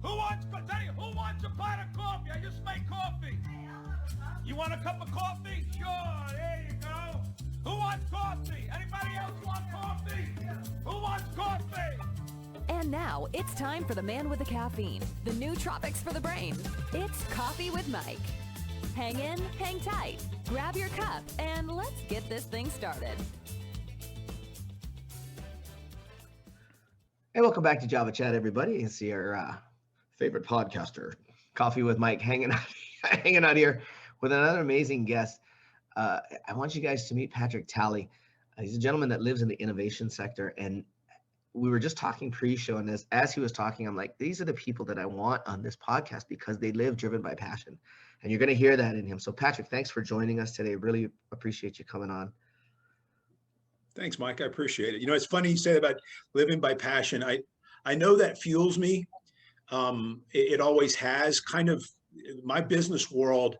Who wants a pot of coffee? I just made coffee. You want a cup of coffee? Sure, there you go. Who wants coffee? Anybody else want coffee? Who wants coffee? And now it's time for the man with the caffeine, the new tropics for the brain. It's Coffee with Mike. Hang in, hang tight, grab your cup, and let's get this thing started. Hey, welcome back to Java Chat, everybody. You can see our favorite podcaster, Coffee with Mike, hanging out here with another amazing guest. I want you guys to meet Patrick Talley. He's a gentleman that lives in the innovation sector, and we were just talking pre-show, and as he was talking, I'm like, these are the people that I want on this podcast because they live driven by passion, and you're going to hear that in him. So Patrick, thanks for joining us today. Really appreciate you coming on. Thanks, Mike. I appreciate it. You know, it's funny you say about living by passion. I know that fuels me. It always has. Kind of my business world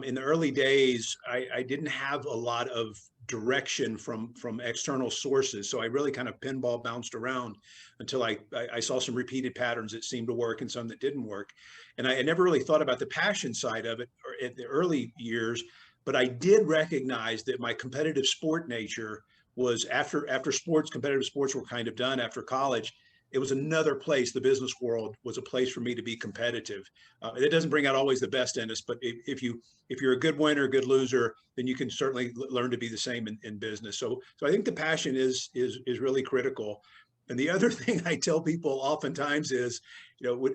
in the early days, I didn't have a lot of direction from external sources. So I really kind of pinball bounced around until I saw some repeated patterns that seemed to work and some that didn't work. And I never really thought about the passion side of it or at the early years, but I did recognize that my competitive sport nature was after sports, competitive sports were kind of done after college. It was another place. The business world was a place for me to be competitive. It doesn't bring out always the best in us, but if you're a good winner, a good loser, then you can certainly learn to be the same in business. So I think the passion is really critical. And the other thing I tell people oftentimes is, you know,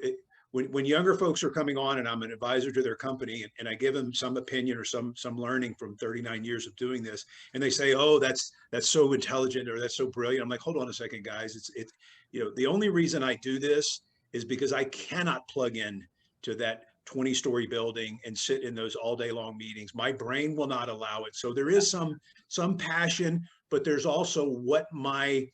when younger folks are coming on and I'm an advisor to their company and I give them some opinion or some learning from 39 years of doing this, and they say, oh, that's so intelligent or that's so brilliant. I'm like, hold on a second, guys. It's you know, the only reason I do this is because I cannot plug in to that 20-story building and sit in those all day long meetings. My brain will not allow it. So there is some passion, but there's also what my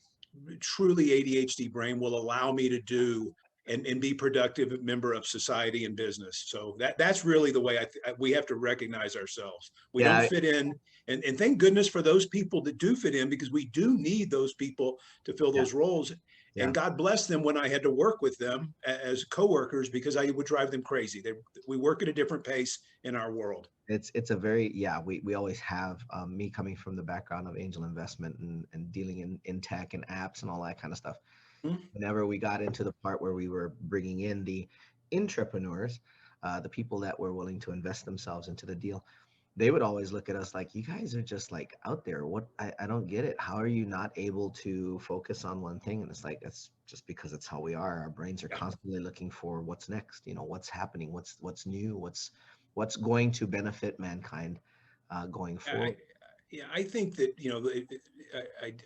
truly ADHD brain will allow me to do and be productive member of society and business. So that's really the way we have to recognize ourselves. We don't fit in, and thank goodness for those people that do fit in, because we do need those people to fill those roles. Yeah. And God bless them when I had to work with them as coworkers, because I would drive them crazy. We work at a different pace in our world. It's a very, we always have, me coming from the background of angel investment and dealing in tech and apps and all that kind of stuff. Whenever we got into the part where we were bringing in the entrepreneurs, the people that were willing to invest themselves into the deal, they would always look at us like, you guys are just like out there. What? I don't get it. How are you not able to focus on one thing? And it's like, it's just because it's how we are. Our brains are constantly looking for what's next, you know, what's happening, what's new, what's going to benefit mankind going forward. I think that, you know,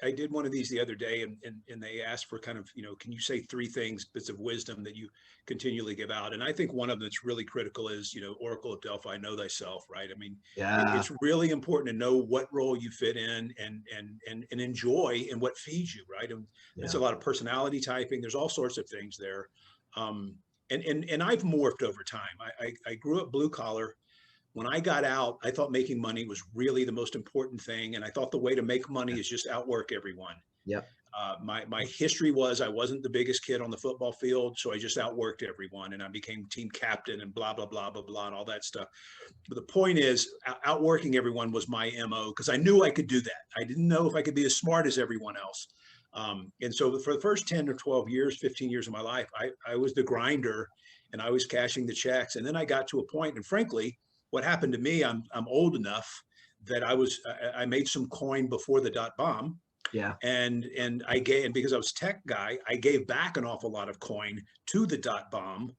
I did one of these the other day and they asked for kind of, you know, can you say 3 things, bits of wisdom that you continually give out? And I think one of them that's really critical is, you know, Oracle of Delphi, know thyself, right? I mean, it's really important to know what role you fit in and enjoy and what feeds you, right? And it's a lot of personality typing. There's all sorts of things there. And I've morphed over time. I grew up blue collar. When I got out, I thought making money was really the most important thing. And I thought the way to make money is just outwork everyone. My history was I wasn't the biggest kid on the football field, so I just outworked everyone. And I became team captain and blah, blah, blah, blah, blah, and all that stuff. But the point is, outworking everyone was my MO, because I knew I could do that. I didn't know if I could be as smart as everyone else. And so for the first 10 or 12 years, 15 years of my life, I was the grinder and I was cashing the checks. And then I got to a point, and frankly, what happened to me, I'm old enough that I made some coin before the .bomb. And I gave, and because I was tech guy, I gave back an awful lot of coin to the .bomb.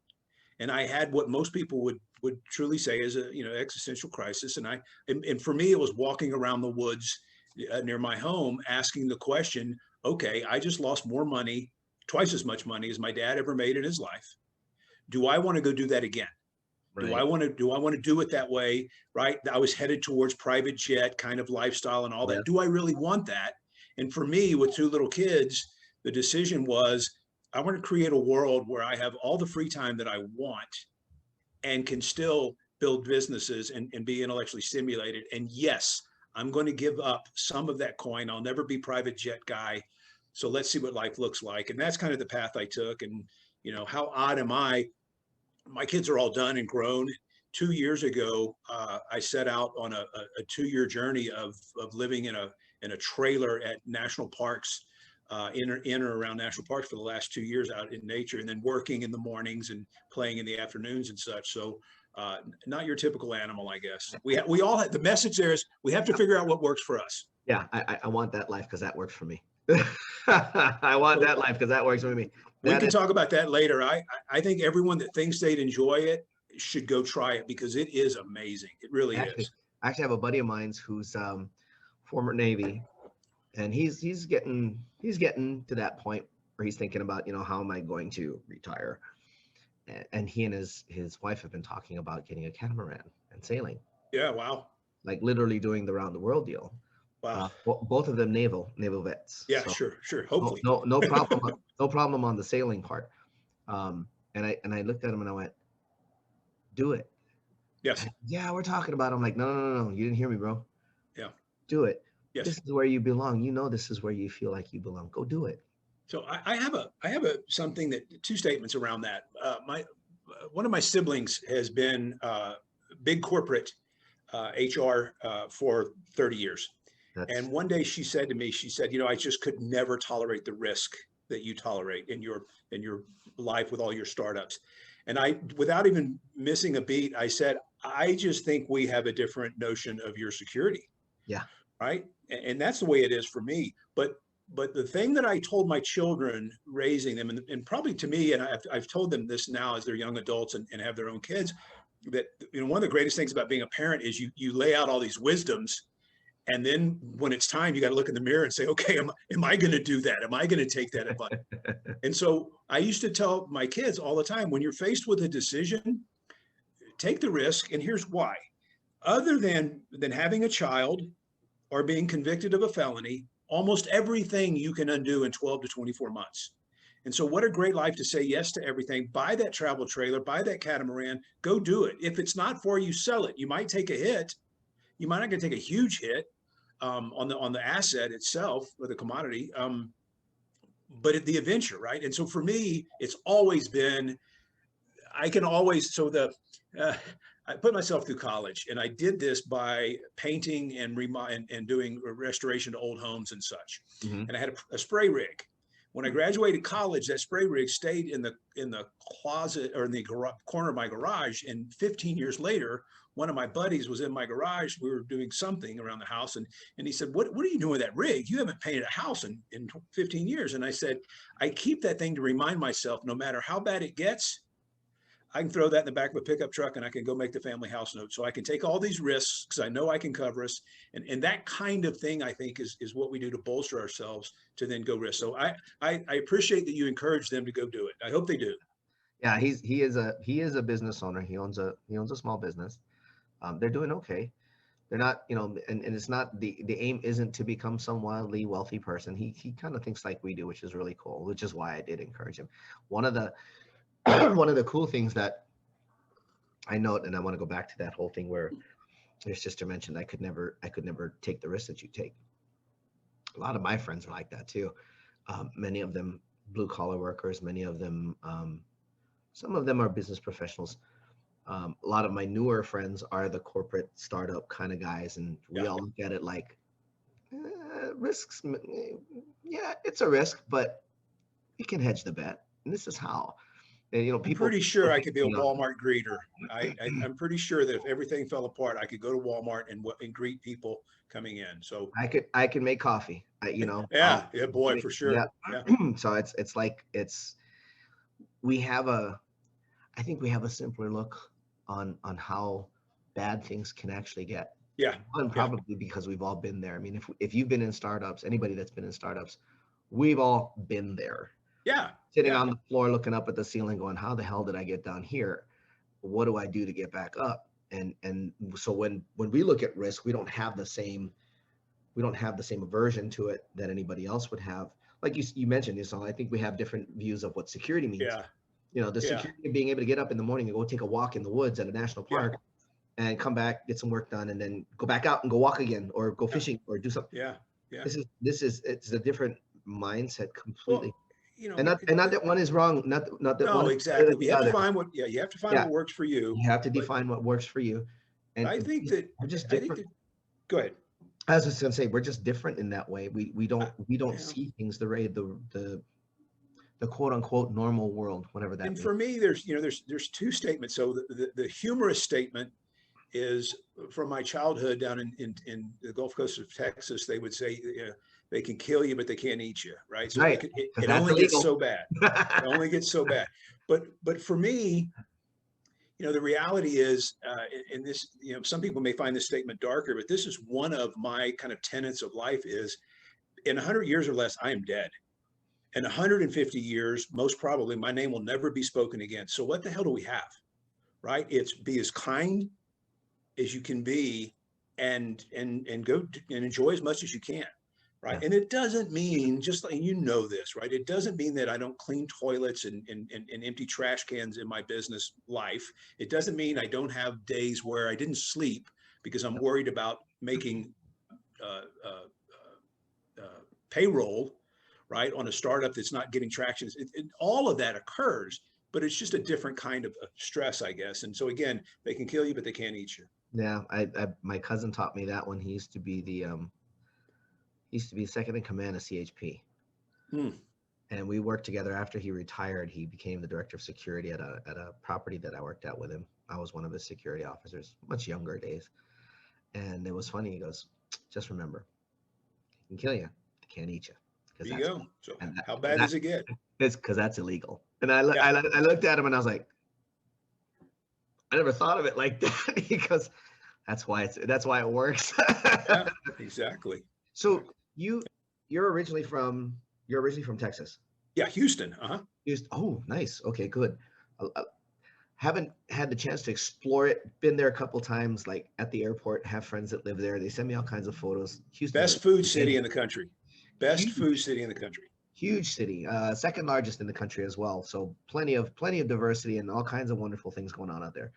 And I had what most people would truly say is a, you know, existential crisis. And for me, it was walking around the woods near my home, asking the question, okay, I just lost more money, twice as much money as my dad ever made in his life. Do I want to go do that again? Do I want to do it that way? Right. I was headed towards private jet kind of lifestyle and all that. Do I really want that? And for me, with 2 little kids, the decision was, I want to create a world where I have all the free time that I want and can still build businesses and be intellectually stimulated. And yes, I'm going to give up some of that coin. I'll never be private jet guy. So let's see what life looks like. And that's kind of the path I took. And, you know, how odd am I? my kids are all done and grown. 2 years ago, I set out on a 2-year journey of living in a trailer at national parks, in or around national parks for the last 2 years out in nature, and then working in the mornings and playing in the afternoons and such. So not your typical animal, I guess. We all have, the message there is we have to figure out what works for us. Yeah, I want that life because that works for me. I want that life because that works for me. We can talk about that later. I think everyone that thinks they'd enjoy it should go try it because it is amazing. It really is. I actually have a buddy of mine who's former Navy, and he's getting to that point where he's thinking about, how am I going to retire? And he and his wife have been talking about getting a catamaran and sailing. Yeah, wow. Like literally doing the round the world deal. Wow. Both of them naval vets. Yeah, so sure. Hopefully. No problem. No problem on the sailing part. And I looked at him and I went, do it. Yes. Yeah, we're talking about it. I'm like, no. You didn't hear me, bro. Yeah. Do it. Yes. This is where you belong. This is where you feel like you belong. Go do it. So I have something two statements around that. One of my siblings has been big corporate HR for 30 years. And one day she said to me, I just could never tolerate the risk that you tolerate in your life with all your startups. And without even missing a beat, I said, I just think we have a different notion of your security. Yeah. Right. And that's the way it is for me. But the thing that I told my children raising them, and probably to me, and I've told them this now as they're young adults and have their own kids, that one of the greatest things about being a parent is you lay out all these wisdoms. And then when it's time, you got to look in the mirror and say, okay, am I going to do that? Am I going to take that advice? And so I used to tell my kids all the time, when you're faced with a decision, take the risk. And here's why. Other than having a child or being convicted of a felony, almost everything you can undo in 12 to 24 months. And so what a great life to say yes to everything. Buy that travel trailer, buy that catamaran, go do it. If it's not for you, sell it. You might take a hit. You might not going to take a huge hit on the asset itself or the commodity, but the adventure, right? And so for me, it's always been, I put myself through college, and I did this by painting and doing restoration to old homes and such. Mm-hmm. And I had a spray rig. When I graduated college, that spray rig stayed in the closet or in the corner of my garage. And 15 years later, one of my buddies was in my garage. We were doing something around the house, and he said, what are you doing with that rig? You haven't painted a house in 15 years. And I said, I keep that thing to remind myself, no matter how bad it gets, I can throw that in the back of a pickup truck and I can go make the family house note. So I can take all these risks because I know I can cover us. And that kind of thing, I think, is what we do to bolster ourselves to then go risk. So I appreciate that you encourage them to go do it. I hope they do. Yeah, he is a business owner. He owns a small business. They're doing okay. They're not, and it's not the aim isn't to become some wildly wealthy person. He kind of thinks like we do, which is really cool, which is why I did encourage him. One of the cool things that I note, and I want to go back to that whole thing where your sister mentioned I could never take the risk that you take. A lot of my friends are like that too. Many of them blue collar workers, many of them, some of them are business professionals. A lot of my newer friends are the corporate startup kind of guys, and we all look at it like risks. Yeah, it's a risk, but we can hedge the bet, and this is how. And, people. I'm pretty sure I could be a Walmart greeter. I'm pretty sure that if everything fell apart, I could go to Walmart and greet people coming in. So I can make coffee. Yeah, boy, for sure. Yeah. So I think we have a simpler look on how bad things can actually get. Yeah. And probably because we've all been there. I mean, if you've been in startups, anybody that's been in startups, we've all been there. Yeah. Sitting on the floor, looking up at the ceiling, going, how the hell did I get down here? What do I do to get back up? And so when we look at risk, we don't have the same aversion to it that anybody else would have. Like you mentioned, I think we have different views of what security means. Yeah. The security of being able to get up in the morning and go take a walk in the woods at a national park and come back, get some work done, and then go back out and go walk again or go fishing or do something. Yeah. It's a different mindset completely. you know, and not that one is wrong, not that one no, is better exactly. than You the have to other. find what, yeah, you have to find Yeah, what works for you. you have to But define what works for you, and I think that, we're just I think different. that, go ahead. I was just gonna say we're just different in that way. We don't Yeah. see things the way the quote unquote normal world, whatever that And means. for me, there's two statements. So the humorous statement is from my childhood down in the Gulf Coast of Texas. They would say, they can kill you, but they can't eat you, right? So Right, because it that's only gets illegal. so bad. It only gets so bad. But for me, the reality is, in this, some people may find this statement darker, but this is one of my kind of tenets of life is, in 100 years or less, I am dead. In 150 years, most probably, my name will never be spoken again. So what the hell do we have, right? It's be as kind as you can be, and go and enjoy as much as you can, right? Yeah. And it doesn't mean, just like this, right? It doesn't mean that I don't clean toilets and empty trash cans in my business life. It doesn't mean I don't have days where I didn't sleep because I'm worried about making payroll, right, on a startup that's not getting traction. All of that occurs, but it's just a different kind of stress, I guess. And so again, they can kill you, but they can't eat you. Yeah, my cousin taught me that when he used to be second in command of CHP. And we worked together. After he retired, he became the director of security at a property that I worked at with him. I was one of his security officers, much younger days. And it was funny. He goes, just remember, they can kill you, they can't eat you. There you go. So And how bad does it get? It's because that's illegal. And I looked at him and I was like, I never thought of it like that because that's why it works. Yeah, exactly. So you're originally from Texas. Yeah, Houston. Oh, nice. Okay, good. I haven't had the chance to explore it. Been there a couple times, like at the airport. Have friends that live there. They send me all kinds of photos. Houston, Best food city in the country. Best food city in the country. Huge city, second largest in the country as well. So plenty of diversity and all kinds of wonderful things going on out there.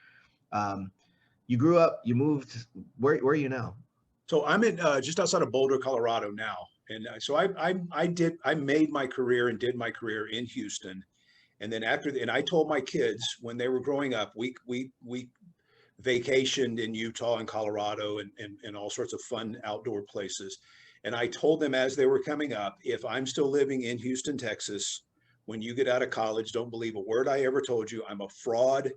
You grew up. You moved. Where are you now? So I'm in just outside of Boulder, Colorado now, and so I made my career and did my career in Houston, and then and I told my kids when they were growing up, we vacationed in Utah and Colorado and all sorts of fun outdoor places. And I told them as they were coming up, if I'm still living in Houston, Texas, when you get out of college, don't believe a word I ever told you. I'm a fraud,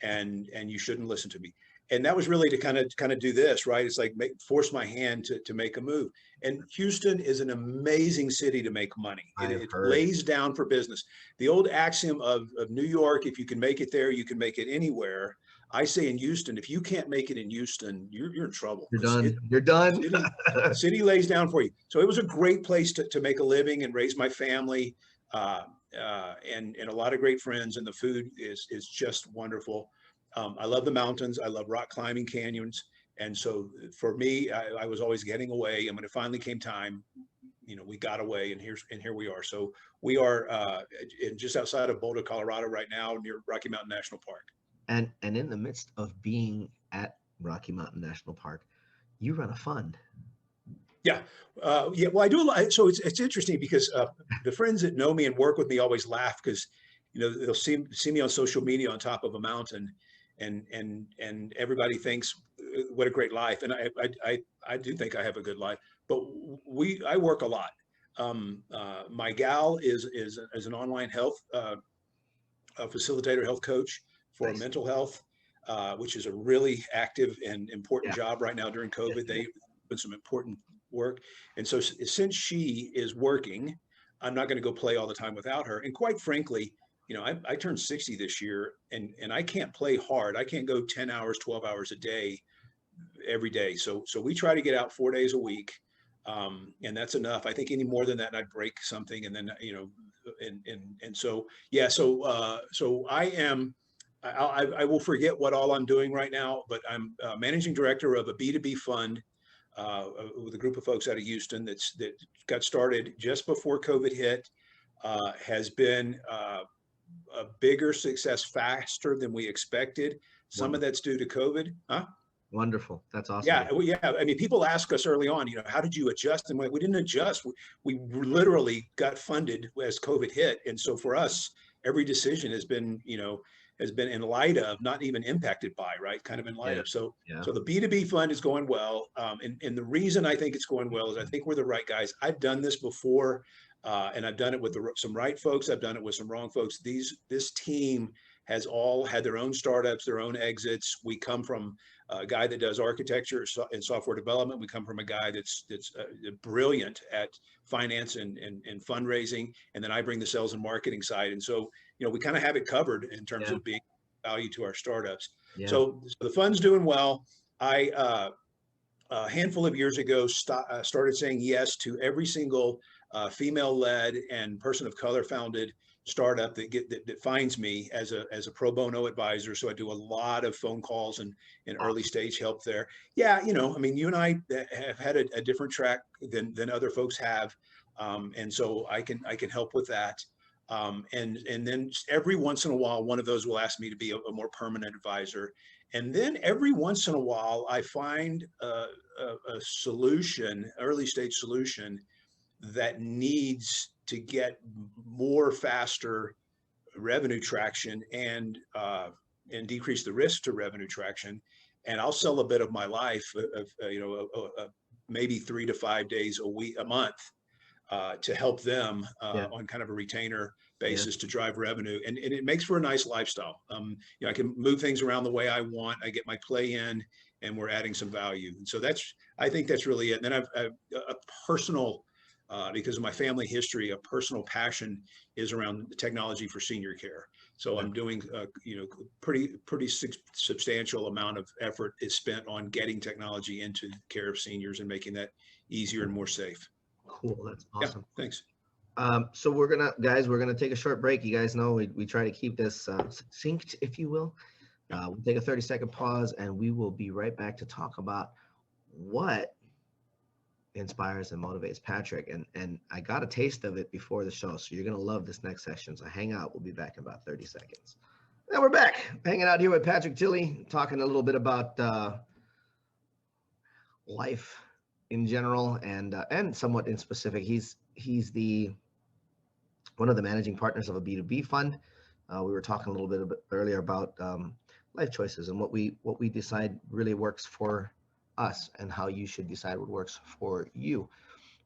and you shouldn't listen to me. And that was really to kind of do this, right? It's like force my hand to make a move. And Houston is an amazing city to make money. It lays down for business. The old axiom of New York, if you can make it there, you can make it anywhere. I say in Houston, if you can't make it in Houston, you're in trouble. You're done. You're done. City lays down for you. So it was a great place to make a living and raise my family, and a lot of great friends. And the food is just wonderful. I love the mountains. I love rock climbing, canyons. And so for me, I was always getting away. And when it finally came time, we got away, and here we are. So we are just outside of Boulder, Colorado right now, near Rocky Mountain National Park. And in the midst of being at Rocky Mountain National Park, you run a fund. Yeah. Well, I do a lot. So it's interesting because the friends that know me and work with me always laugh because, they'll see me on social media on top of a mountain, and everybody thinks what a great life. And I do think I have a good life, but I work a lot. My gal is an online health facilitator, health coach for mental health, which is a really active and important job right now during COVID. They've done some important work. And so since she is working, I'm not going to go play all the time without her. And quite frankly, I turned 60 this year, and I can't play hard. I can't go 10 hours, 12 hours a day every day. So we try to get out 4 days a week. And that's enough. I think any more than that, I'd break something. And then, and so, yeah, so I will forget what all I'm doing right now, but I'm managing director of a B2B Fund with a group of folks out of Houston that got started just before COVID hit, has been a bigger success faster than we expected. Some of that's due to COVID. Wonderful. That's awesome. Yeah, yeah. I mean, people ask us early on, how did you adjust? And we didn't adjust. We literally got funded as COVID hit. And so for us, every decision has been in light of, not even impacted by, right? Kind of in light of. So the B2B fund is going well. And the reason I think it's going well is I think we're the right guys. I've done this before, and I've done it with some right folks. I've done it with some wrong folks. This team has all had their own startups, their own exits. We come from a guy that does architecture and software development. We come from a guy that's brilliant at finance and fundraising. And then I bring the sales and marketing side. And so, we kind of have it covered in terms of being value to our startups. Yeah. So the fund's doing well. I, a handful of years ago, started saying yes to every single female-led and person of color founded startup that finds me as a pro bono advisor. So I do a lot of phone calls and early stage help there. Yeah, I mean, you and I have had a different track than other folks have, and so I can help with that. And then every once in a while, one of those will ask me to be a more permanent advisor. And then every once in a while, I find a solution, early stage solution, that needs to get more faster revenue traction and decrease the risk to revenue traction. And I'll sell a bit of my life of maybe 3 to 5 days a month to help them on kind of a retainer basis to drive revenue. And it makes for a nice lifestyle. I can move things around the way I want. I get my play in and we're adding some value. And so I think that's really it. And then I've a personal, because of my family history, a personal passion is around technology for senior care. So I'm doing, pretty substantial amount of effort is spent on getting technology into the care of seniors and making that easier and more safe. Cool. That's awesome. Yeah, thanks. So we're gonna take a short break. You guys know we try to keep this succinct, if you will. We'll take a 30-second pause and we will be right back to talk about what inspires and motivates Patrick. And I got a taste of it before the show, so you're gonna love this next section. So hang out. We'll be back in about 30 seconds. And we're back, hanging out here with Patrick Tilley, talking a little bit about life in general and somewhat in specific. He's one of the managing partners of a B2B fund. We were talking a little bit earlier about life choices and what we decide really works for us and how you should decide what works for you.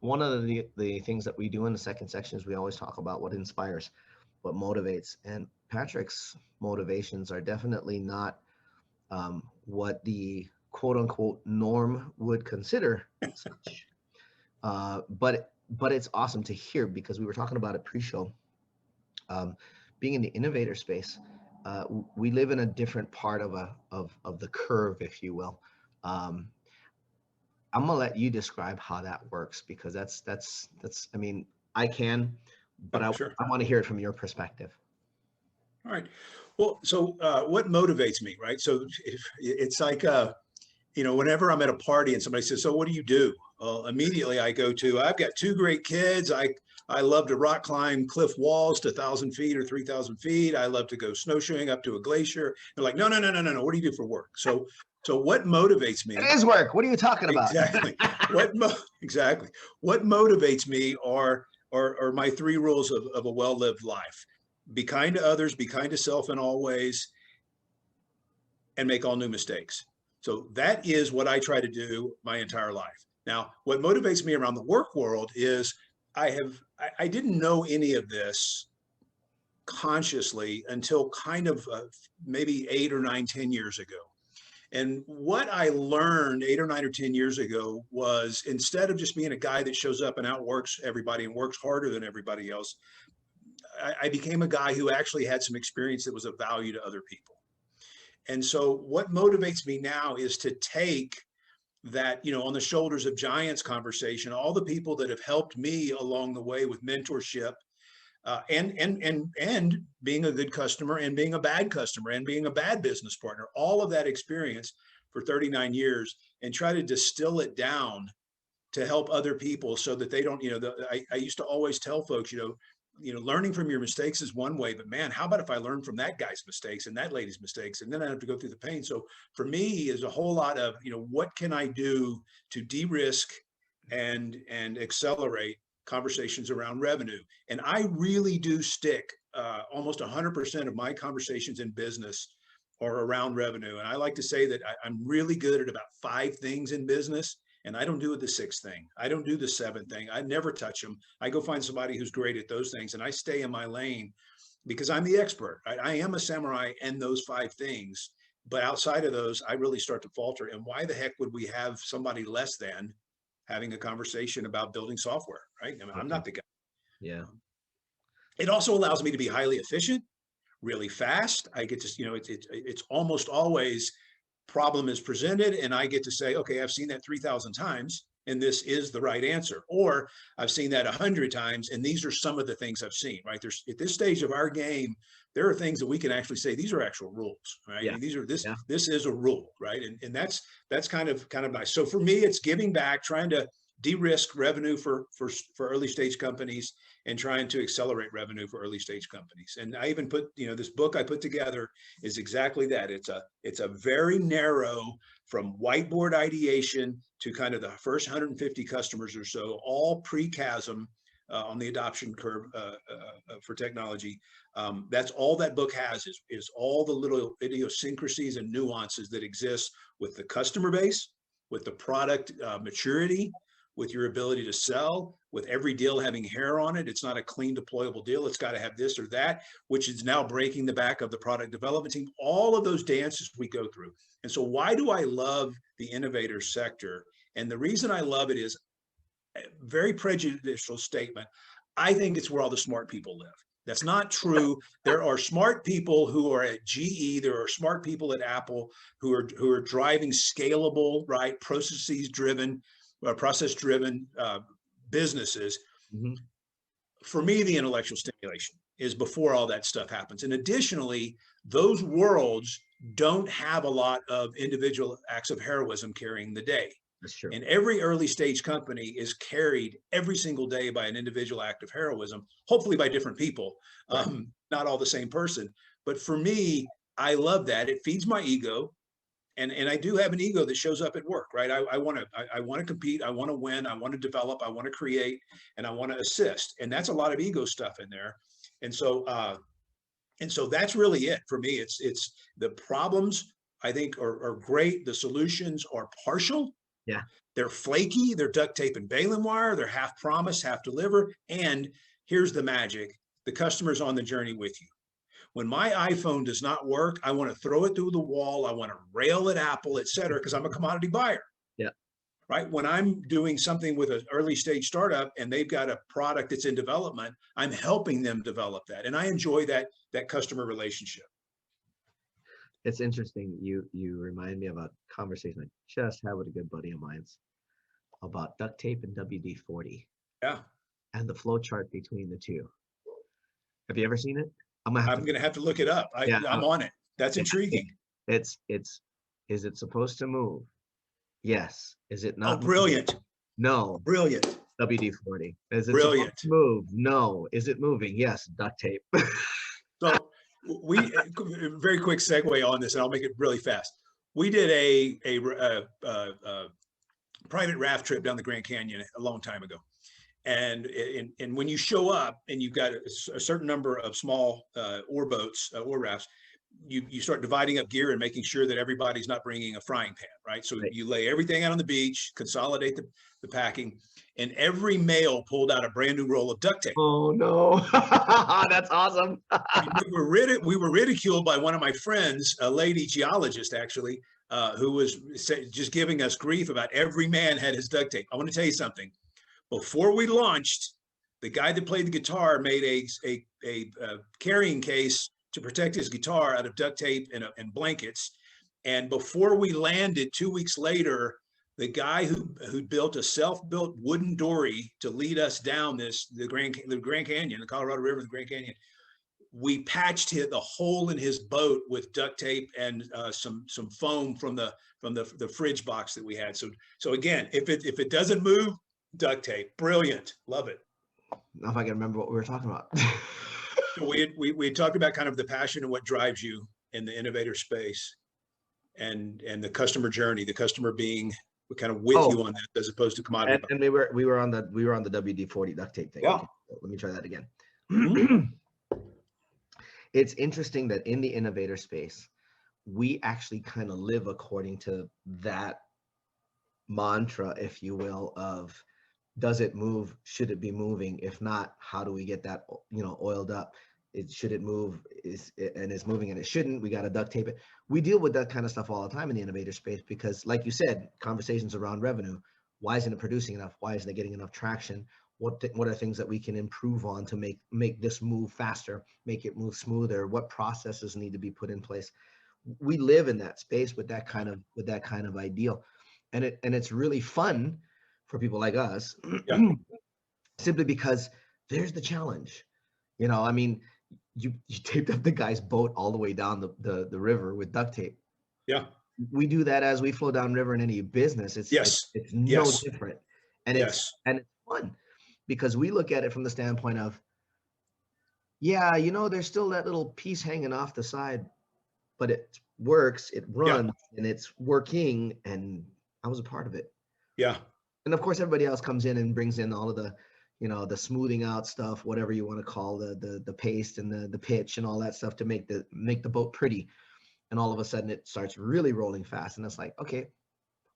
One of the things that we do in the second section is we always talk about what inspires, what motivates. And Patrick's motivations are definitely not what the quote unquote norm would consider such. But it's awesome to hear, because we were talking about it pre-show. Being in the innovator space, we live in a different part of the curve, if you will. I'm gonna let you describe how that works, because that's I mean, I can, but I want to hear it from your perspective. All right. Well, so what motivates me, right? So it's like whenever I'm at a party and somebody says, "So what do you do?" Well, immediately I go to, I've got 2 great kids. I love to rock climb cliff walls to 1,000 feet or 3,000 feet. I love to go snowshoeing up to a glacier. They're like, no. What do you do for work? So what motivates me? It is work. What are you talking about? Exactly. Exactly. What motivates me are my 3 rules of a well-lived life. Be kind to others, be kind to self in all ways, and make all new mistakes. So that is what I try to do my entire life. Now, what motivates me around the work world is I didn't know any of this consciously until kind of maybe 8 or 9, 10 years ago. And what I learned 8 or 9 or 10 years ago was, instead of just being a guy that shows up and outworks everybody and works harder than everybody else, I became a guy who actually had some experience that was of value to other people. And so what motivates me now is to take that, on the shoulders of giants conversation, all the people that have helped me along the way with mentorship, and being a good customer and being a bad customer and being a bad business partner, all of that experience for 39 years, and try to distill it down to help other people so that they don't, I used to always tell folks, learning from your mistakes is one way, but man, how about if I learn from that guy's mistakes and that lady's mistakes, and then I have to go through the pain. So for me is a whole lot of, what can I do to de-risk and accelerate conversations around revenue? And I really do stick almost 100% of my conversations in business are around revenue. And I like to say that I'm really good at about 5 things in business. And I don't do the 6th thing. I don't do the 7th thing. I never touch them. I go find somebody who's great at those things, and I stay in my lane because I'm the expert. I am a samurai in those 5 things. But outside of those, I really start to falter. And why the heck would we have somebody less than having a conversation about building software, right? I mean, I'm not the guy. Yeah. It also allows me to be highly efficient, really fast. I get to, it's almost always problem is presented and I get to say, okay, I've seen that 3,000 times and this is the right answer. Or I've seen that 100 times and these are some of the things I've seen, right? There's at this stage of our game, there are things that we can actually say, these are actual rules, right? Yeah. And this is a rule, right? And that's kind of nice. So for me, it's giving back, trying to de-risk revenue for early stage companies and trying to accelerate revenue for early stage companies. And I even put, this book I put together is exactly that. It's a very narrow from whiteboard ideation to kind of the first 150 customers or so, all pre-chasm on the adoption curve for technology. That's all that book has is all the little idiosyncrasies and nuances that exist with the customer base, with the product maturity, with your ability to sell, with every deal having hair on it. It's not a clean deployable deal. It's got to have this or that, which is now breaking the back of the product development team. All of those dances we go through. And so why do I love the innovator sector? And the reason I love it is a very prejudicial statement. I think it's where all the smart people live. That's not true. There are smart people who are at GE. There are smart people at Apple who are driving scalable, right, process-driven businesses. Mm-hmm. For me, the intellectual stimulation is before all that stuff happens. And additionally, those worlds don't have a lot of individual acts of heroism carrying the day. That's true. And every early stage company is carried every single day by an individual act of heroism, hopefully by different people, Right. not all the same person. But for me, I love that. It feeds my ego. And I do have an ego that shows up at work, right? I want to compete. I want to win. I want to develop. I want to create, and I want to assist. And that's a lot of ego stuff in there. And so that's really it for me. It's the problems I think are great. The solutions are partial. Yeah. They're flaky. They're duct tape and baling wire. They're half promise, half deliver. And here's the magic: the customer's on the journey with you. When my iPhone does not work, I want to throw it through the wall. I want to rail at Apple, et cetera, because I'm a commodity buyer. Yeah. Right. When I'm doing something with an early stage startup and they've got a product that's in development, I'm helping them develop that. And I enjoy that customer relationship. It's interesting. You remind me of a conversation I just had with a good buddy of mine's about duct tape and WD-40. Yeah. And the flow chart between the two. Have you ever seen it? I'm going to have to look it up. I'm on it. That's intriguing. Is it supposed to move? Yes. Is it not? Oh, brilliant. No. Brilliant. WD-40. Is it brilliant. supposed to move? No. Is it moving? Yes. Duct tape. So we very quick segue on this, and I'll make it really fast. We did a private raft trip down the Grand Canyon a long time ago. And when you show up and you've got a certain number of small oar boats, oar rafts, you start dividing up gear and making sure that everybody's not bringing a frying pan, right? So you lay everything out on the beach, consolidate the packing, and every male pulled out a brand new roll of duct tape. Oh no, that's awesome. we were ridiculed by one of my friends, a lady geologist actually, who was just giving us grief about every man had his duct tape. I want to tell you something. Before we launched, the guy that played the guitar made a carrying case to protect his guitar out of duct tape and blankets. And before we landed 2 weeks later, the guy who built a self-built wooden dory to lead us down the Grand Canyon, the Colorado River, the Grand Canyon, we patched the hole in his boat with duct tape and some foam from the fridge box that we had. So again, if it doesn't move, duct tape. Brilliant. Love it. know if I can remember what we were talking about. So we had talked about kind of the passion and what drives you in the innovator space, and the customer journey, the customer being kind of with you on that as opposed to commodity. And we were on the WD-40 duct tape thing. Yeah. Okay, so let me try that again. Mhm. It's interesting that in the innovator space, we actually kind of live according to that mantra, if you will, of does it move? Should it be moving? If not, how do we get that, oiled up? Should it move? Is moving and it shouldn't? We got to duct tape it. We deal with that kind of stuff all the time in the innovator space because, like you said, conversations around revenue. Why isn't it producing enough? Why isn't it getting enough traction? What are things that we can improve on to make this move faster, make it move smoother? What processes need to be put in place? We live in that space with that kind of ideal, and it's really fun for people like us, simply because there's the challenge. I mean, you taped up the guy's boat all the way down the river with duct tape. Yeah. We do that as we flow down river in any business. It's no Yes. different, and Yes. it's fun because we look at it from the standpoint of, there's still that little piece hanging off the side, but it works, it runs, and it's working, and I was a part of it. Yeah. And of course, everybody else comes in and brings in all of the, the smoothing out stuff, whatever you want to call the paste and the pitch and all that stuff to make the boat pretty. And all of a sudden it starts really rolling fast. And it's like, okay,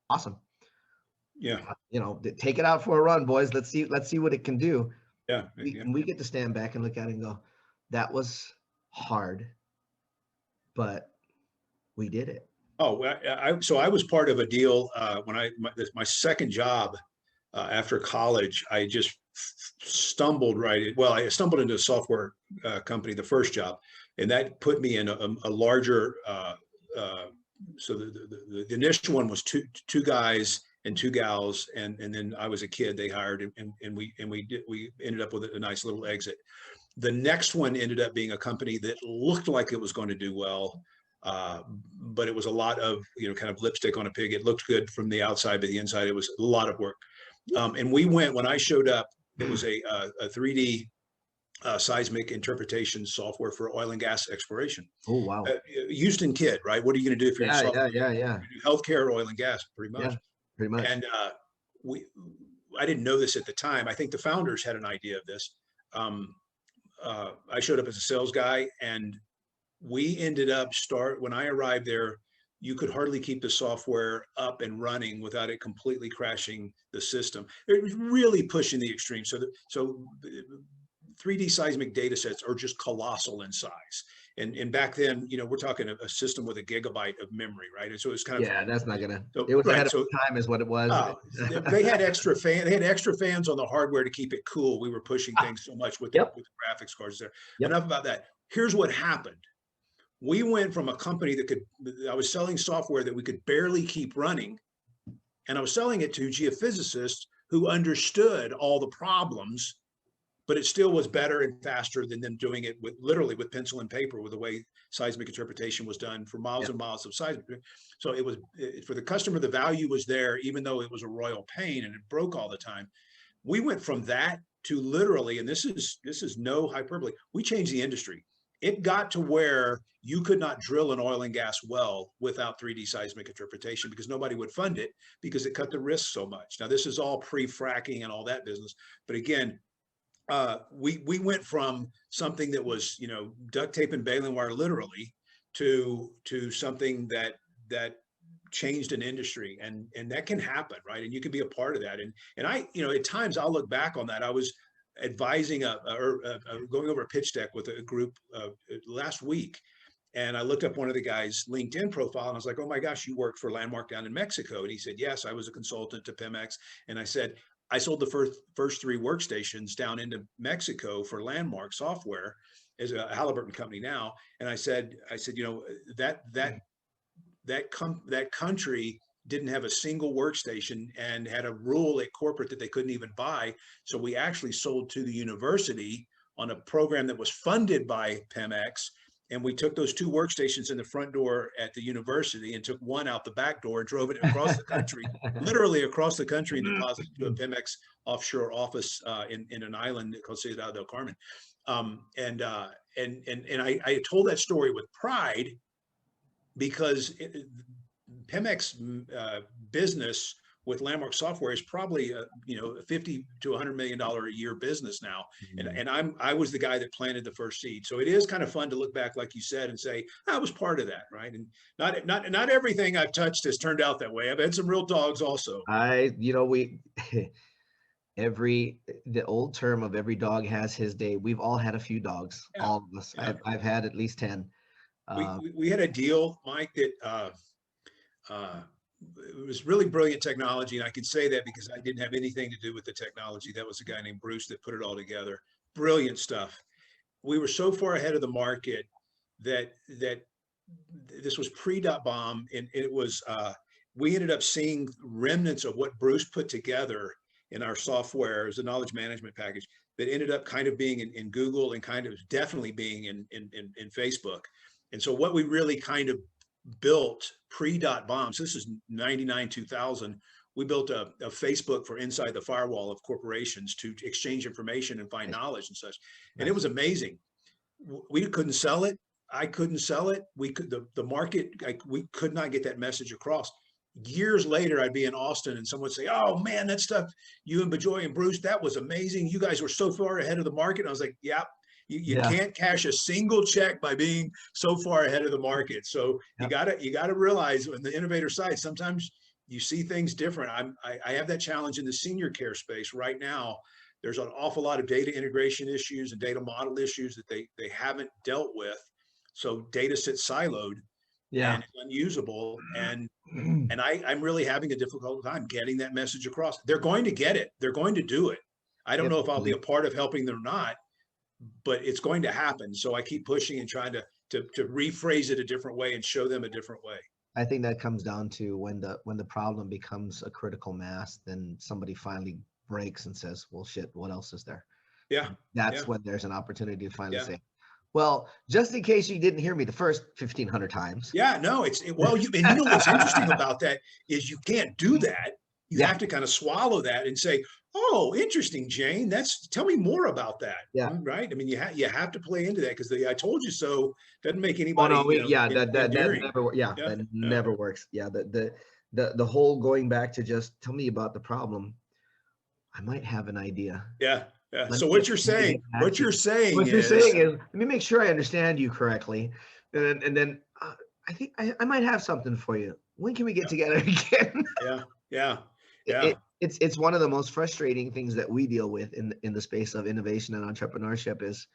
awesome. Yeah. Take it out for a run, boys. Let's see what it can do. Yeah. We get to stand back and look at it and go, that was hard, but we did it. Oh, so I was part of a deal when my second job after college. I just stumbled I stumbled into a software company, the first job, and that put me in a larger. So the initial one was two guys and two gals, and then I was a kid they hired, and we ended up with a nice little exit. The next one ended up being a company that looked like it was going to do well. But it was a lot of, kind of lipstick on a pig. It looked good from the outside, but the inside, it was a lot of work. And when I showed up, it was a 3D seismic interpretation software for oil and gas exploration. Oh, wow. Houston kid, right? What are you going to do if you're in software? Yeah. Healthcare, oil and gas, pretty much. Yeah, pretty much. And I didn't know this at the time. I think the founders had an idea of this. I showed up as a sales guy, and we ended up when I arrived there, you could hardly keep the software up and running without it completely crashing the system. It was really pushing the extreme. So 3D seismic data sets are just colossal in size. And back then, we're talking a system with a gigabyte of memory, right? And so it's kind of that's not gonna. It was ahead of time, is what it was. They had extra fans on the hardware to keep it cool. We were pushing things so much with the graphics cards there. Enough about that. Here's what happened. We went from a company I was selling software that we could barely keep running, and I was selling it to geophysicists who understood all the problems, but it still was better and faster than them doing it literally with pencil and paper, with the way seismic interpretation was done for miles and miles of seismic. So it was, for the customer, the value was there, even though it was a royal pain and it broke all the time. We went from that to literally, and this is no hyperbole, we changed the industry. It got to where you could not drill an oil and gas well without 3D seismic interpretation because nobody would fund it because it cut the risk so much. Now, this is all pre-fracking and all that business. But again, we went from something that was, duct tape and baling wire literally to something that changed an industry, and that can happen, right? And you can be a part of that. And I, at times I'll look back on that. I was advising going over a pitch deck with a group last week, and I looked up one of the guys' LinkedIn profile, and I was like, "Oh my gosh, you worked for Landmark down in Mexico?" And he said, "Yes, I was a consultant to Pemex." And I said, "I sold the first 3 workstations down into Mexico for Landmark Software as a Halliburton company now." And I said, that country didn't have a single workstation and had a rule at corporate that they couldn't even buy. So we actually sold to the university on a program that was funded by Pemex. And we took those 2 workstations in the front door at the university and took one out the back door and drove it across the country, literally across the country, and deposited to a Pemex offshore office in an island called Ciudad del Carmen. I told that story with pride because Pemex business with Landmark Software is probably a $50 to $100 million a year business now, and I was the guy that planted the first seed. So it is kind of fun to look back, like you said, and say I was part of that, right? And not everything I've touched has turned out that way. I've had some real dogs also. The old term of every dog has his day. We've all had a few dogs, all of us. Yeah. I've had at least 10. We had a deal, Mike, that it was really brilliant technology. And I can say that because I didn't have anything to do with the technology. That was a guy named Bruce that put it all together. Brilliant stuff. We were so far ahead of the market that this was Predot Bomb. And it was, we ended up seeing remnants of what Bruce put together in our software as a knowledge management package that ended up kind of being in Google and kind of definitely being in Facebook. And so what we really kind of built pre-dot bombs, this is 99, 2000, we built a Facebook for inside the firewall of corporations to exchange information and find knowledge and such. And it was amazing. We couldn't sell it. I couldn't sell it. We could, the market, we could not get that message across. Years later, I'd be in Austin and someone would say, oh man, that stuff, you and Bejoy and Bruce, that was amazing. You guys were so far ahead of the market. And I was like, yeah. You can't cash a single check by being so far ahead of the market. So you gotta realize on the innovator side, sometimes you see things different. I have that challenge in the senior care space right now. There's an awful lot of data integration issues and data model issues that they haven't dealt with. So data sits siloed and it's unusable. And I'm really having a difficult time getting that message across. They're going to get it. They're going to do it. I don't know if I'll be a part of helping them or not, but it's going to happen. So I keep pushing and trying to rephrase it a different way and show them a different way. I think that comes down to when the problem becomes a critical mass, then somebody finally breaks and says, well, shit, what else is there? Yeah. That's when there's an opportunity to finally say, well, just in case you didn't hear me the first 1,500 times. Yeah, no, well, you know, what's interesting about that is you can't do that. You have to kind of swallow that and say, oh, interesting, Jane. Tell me more about that. Yeah. Right. I mean, you have to play into that because the I told you so doesn't make anybody. That never works. Yeah. The whole going back to just tell me about the problem. I might have an idea. Yeah. Yeah. So what you're saying is, let me make sure I understand you correctly. And then I think I might have something for you. When can we get together again? Yeah. It's one of the most frustrating things that we deal with in the space of innovation and entrepreneurship is,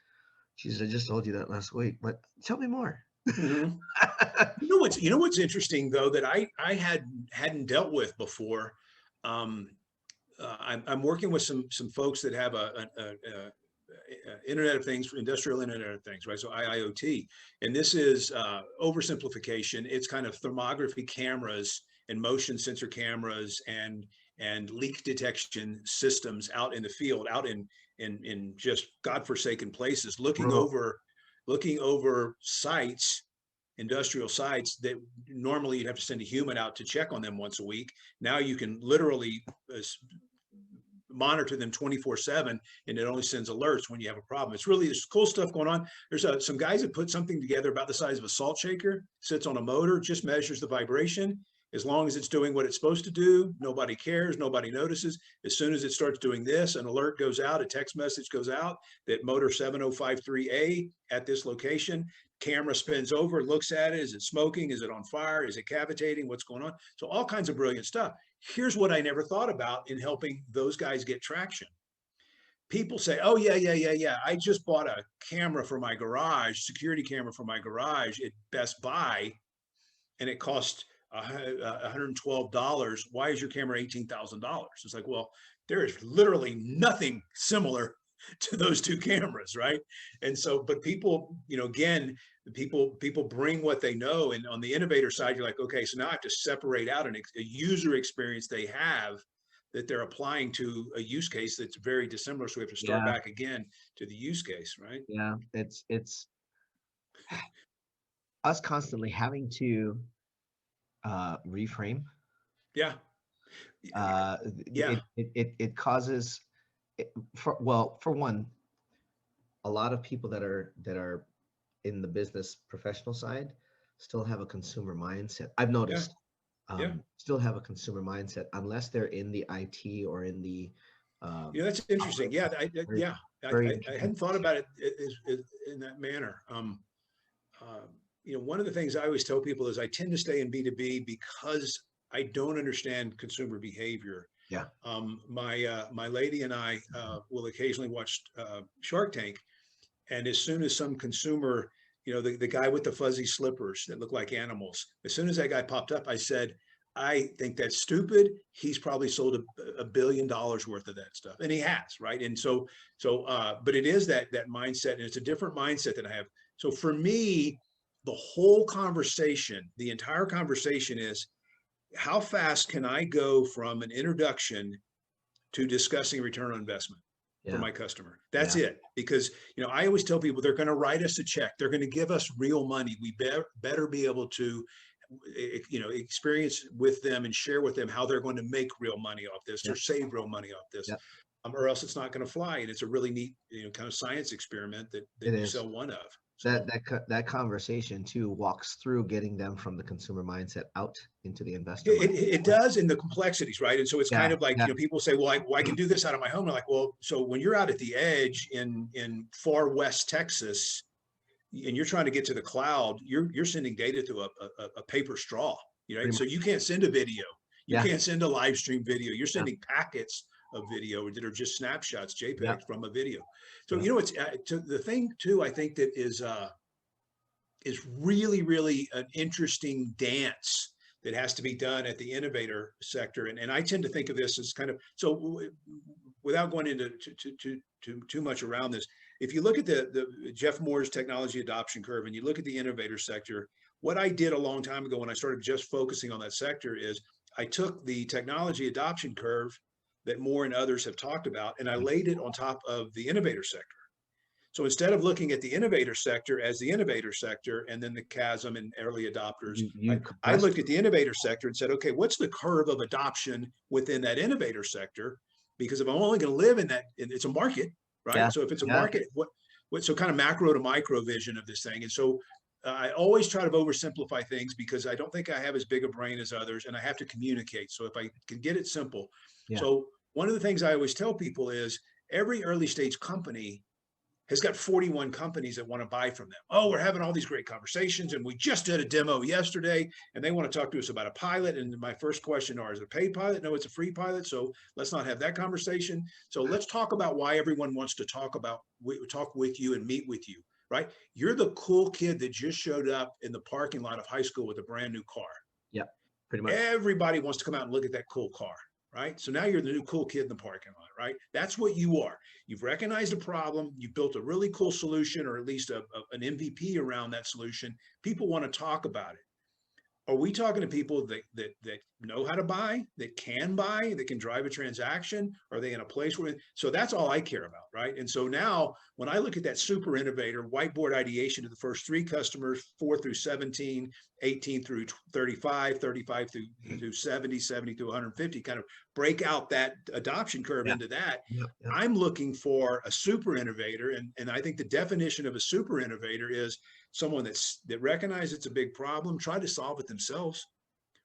geez, I just told you that last week, but tell me more. Mm-hmm. You know what's interesting though that I hadn't dealt with before. I'm working with some folks that have a Internet of Things, industrial Internet of Things, right? So IIoT, and this is oversimplification. It's kind of thermography cameras and motion sensor cameras and leak detection systems out in the field, out in just godforsaken places, looking over sites, industrial sites that normally you'd have to send a human out to check on them once a week. Now you can literally monitor them 24/7, and it only sends alerts when you have a problem. There's cool stuff going on. There's some guys that put something together about the size of a salt shaker, sits on a motor, just measures the vibration. As long as it's doing what it's supposed to do, nobody cares, nobody notices. As soon as it starts doing this, an alert goes out, a text message goes out that motor 7053A at this location, camera spins over, looks at it. Is it smoking? Is it on fire? Is it cavitating? What's going on? So all kinds of brilliant stuff. Here's what I never thought about in helping those guys get traction. People say, oh, yeah. I just bought a camera for my garage, security camera for my garage at Best Buy, and it cost $112. Why is your camera $18,000? It's like, well, there is literally nothing similar to those two cameras, right? And so, but people, again, people bring what they know, and on the innovator side, you're like, okay, so now I have to separate out a user experience they have that they're applying to a use case that's very dissimilar. So we have to start back again to the use case, right? Yeah, it's us constantly having to reframe. Yeah. Yeah. It causes for one, a lot of people that are in the business professional side still have a consumer mindset. I've noticed. Yeah. Still have a consumer mindset unless they're in the IT or in the That's interesting. Yeah. very I hadn't thought about it in that manner. One of the things I always tell people is I tend to stay in B2B because I don't understand consumer behavior. Yeah. My lady and I will occasionally watch Shark Tank, and as soon as some consumer, the guy with the fuzzy slippers that look like animals, as soon as that guy popped up, I said, I think that's stupid. He's probably sold $1 billion worth of that stuff, and he has, right? And but it is that mindset, and it's a different mindset that I have. So for me, the whole conversation, the entire conversation is, how fast can I go from an introduction to discussing return on investment for my customer? That's it. Because, I always tell people they're going to write us a check. They're going to give us real money. We better be able to, experience with them and share with them how they're going to make real money off this or save real money off this. Or else it's not going to fly. And it's a really neat, kind of science experiment that you sell one of. So that conversation too walks through getting them from the consumer mindset out into the investor. It does, in the complexileties, right? And so it's kind of like, people say, well, I can do this out of my home. I'm like, well, so when you're out at the edge in far West Texas, and you're trying to get to the cloud, you're sending data through a paper straw, right? So you can't send a video. You can't send a live stream video. You're sending packets of video that are just snapshots, JPEGs from a video. So, it's the thing too, I think that is really, really an interesting dance that has to be done at the innovator sector. And I tend to think of this as kind of, so without going into too much around this, if you look at the Jeff Moore's technology adoption curve and you look at the innovator sector, what I did a long time ago when I started just focusing on that sector is I took the technology adoption curve that Moore and others have talked about, and I laid it on top of the innovator sector. So instead of looking at the innovator sector as the innovator sector and then the chasm and early adopters, I looked at the innovator sector and said, okay, what's the curve of adoption within that innovator sector? Because if I'm only going to live in that, it's a market, right? Yeah. So if it's a market, so kind of macro to micro vision of this thing. And so I always try to oversimplify things because I don't think I have as big a brain as others, and I have to communicate. So if I can get it simple. So one of the things I always tell people is every early stage company has got 41 companies that want to buy from them. Oh, we're having all these great conversations, and we just did a demo yesterday, and they want to talk to us about a pilot. And my first question is it a paid pilot? No, it's a free pilot. So let's not have that conversation. So let's talk about why everyone wants to talk with you and meet with you, right? You're the cool kid that just showed up in the parking lot of high school with a brand new car. Yeah, pretty much. Everybody wants to come out and look at that cool car. Right? So now you're the new cool kid in the parking lot, right? That's what you are. You've recognized a problem. You've built a really cool solution, or at least an MVP around that solution. People want to talk about it. Are we talking to people that know how to buy, that can drive a transaction? Are they in a place where, so that's all I care about, right? And so now when I look at that super innovator whiteboard ideation to the first 3 customers, 4 through 17, 18 through 35, 35 through 70, 70 through 150, kind of break out that adoption curve into that. I'm looking for a super innovator. And I think the definition of a super innovator is someone that recognizes it's a big problem, try to solve it themselves,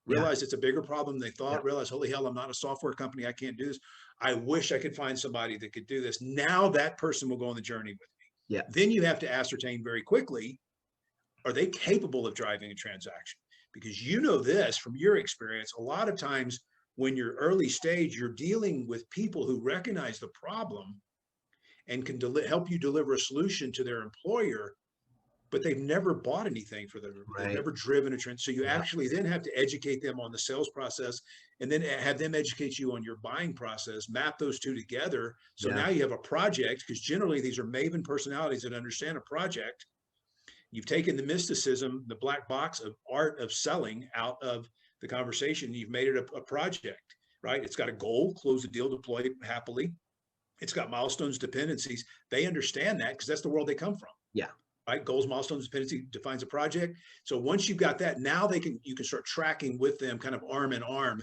realize it's a bigger problem than they thought, realize, holy hell, I'm not a software company, I can't do this. I wish I could find somebody that could do this. Now that person will go on the journey with me. Then you have to ascertain very quickly, are they capable of driving a transaction? Because you know this from your experience, a lot of times when you're early stage, you're dealing with people who recognize the problem and can help you deliver a solution to their employer, but they've never bought anything for them. They've never driven a trend. So you actually then have to educate them on the sales process and then have them educate you on your buying process, map those two together. So now you have a project, because generally these are maven personalities that understand a project. You've taken the mysticism, the black box of art of selling out of the conversation. You've made it a project, right? It's got a goal, close the deal, deploy it happily. It's got milestones, dependencies. They understand that because that's the world they come from. right? Goals, milestones, dependency defines a project. So once you've got that, now you can start tracking with them kind of arm in arm,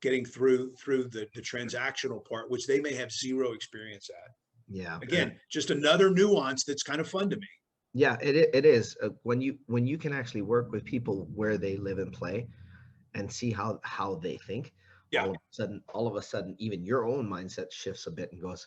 getting through the transactional part, which they may have zero experience at. Yeah. Again, just another nuance that's kind of fun to me. Yeah, it is. When you can actually work with people where they live and play and see how they think, Yeah. all of a sudden, even your own mindset shifts a bit and goes,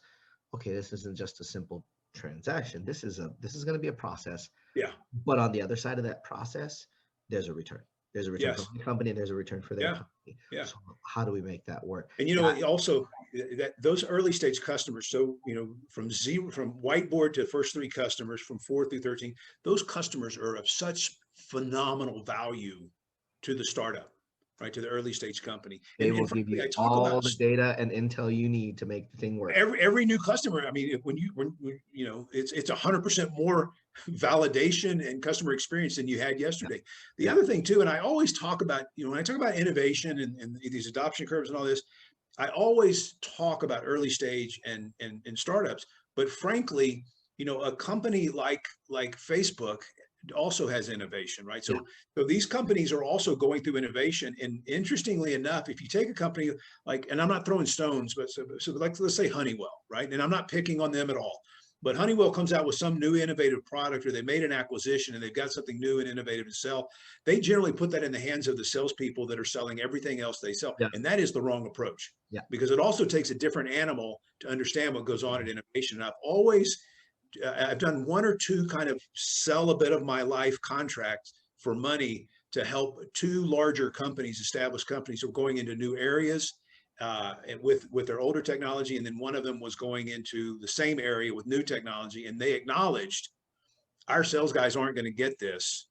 okay, this isn't just a simple transaction. This is going to be a process. Yeah. But on the other side of that process, there's a return. There's a return Yes. for my company, and there's a return for their company. Yeah. So how do we make that work? And, you know, also that those early stage customers, so, you know, from whiteboard to first 3 customers, from 4 through 13, those customers are of such phenomenal value to the startup, right? To the early stage company. They will give you all the data and intel you need to make the thing work. Every new customer, I mean, when you know, it's 100% more validation and customer experience than you had yesterday. The other thing too, and I always talk about, you know, when I talk about innovation and these adoption curves and all this, I always talk about early stage and startups. But frankly, you know, a company like Facebook also has innovation, right? So these companies are also going through innovation. And interestingly enough, if you take a company like, and I'm not throwing stones, but so like, let's say Honeywell, right? And I'm not picking on them at all, but Honeywell comes out with some new innovative product, or they made an acquisition and they've got something new and innovative to sell. They generally put that in the hands of the salespeople that are selling everything else they sell. And that is the wrong approach, because it also takes a different animal to understand what goes on in innovation. And I've done 1 or 2 kind of sell a bit of my life contracts for money to help 2 larger companies, established companies, who are going into new areas with their older technology. And then one of them was going into the same area with new technology. And they acknowledged, our sales guys aren't going to get this.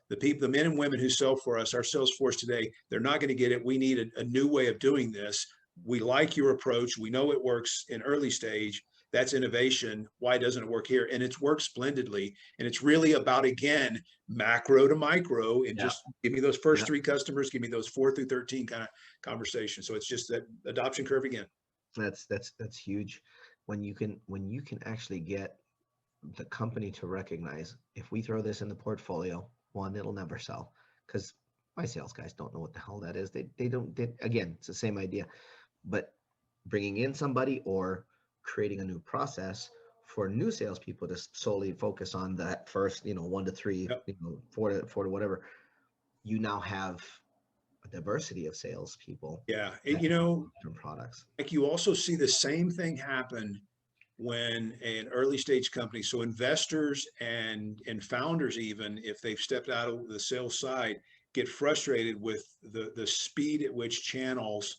The men and women who sell for us, our sales force today, they're not going to get it. We need a new way of doing this. We like your approach. We know it works in early stage. That's innovation. Why doesn't it work here? And it's worked splendidly. And it's really about, again, macro to micro, and just give me those first 3 customers, give me those 4 through 13 kind of conversations. So it's just that adoption curve again. That's huge. When you can actually get the company to recognize, if we throw this in the portfolio, 1, it'll never sell, because my sales guys don't know what the hell that is. Again, it's the same idea, but bringing in somebody or creating a new process for new salespeople to solely focus on that first, 1 to 3, 4 to whatever, you now have a diversity of salespeople. Yeah. And, you know, different products. Like, you also see the same thing happen when an early stage company, so investors and founders, even if they've stepped out of the sales side, get frustrated with the speed at which channels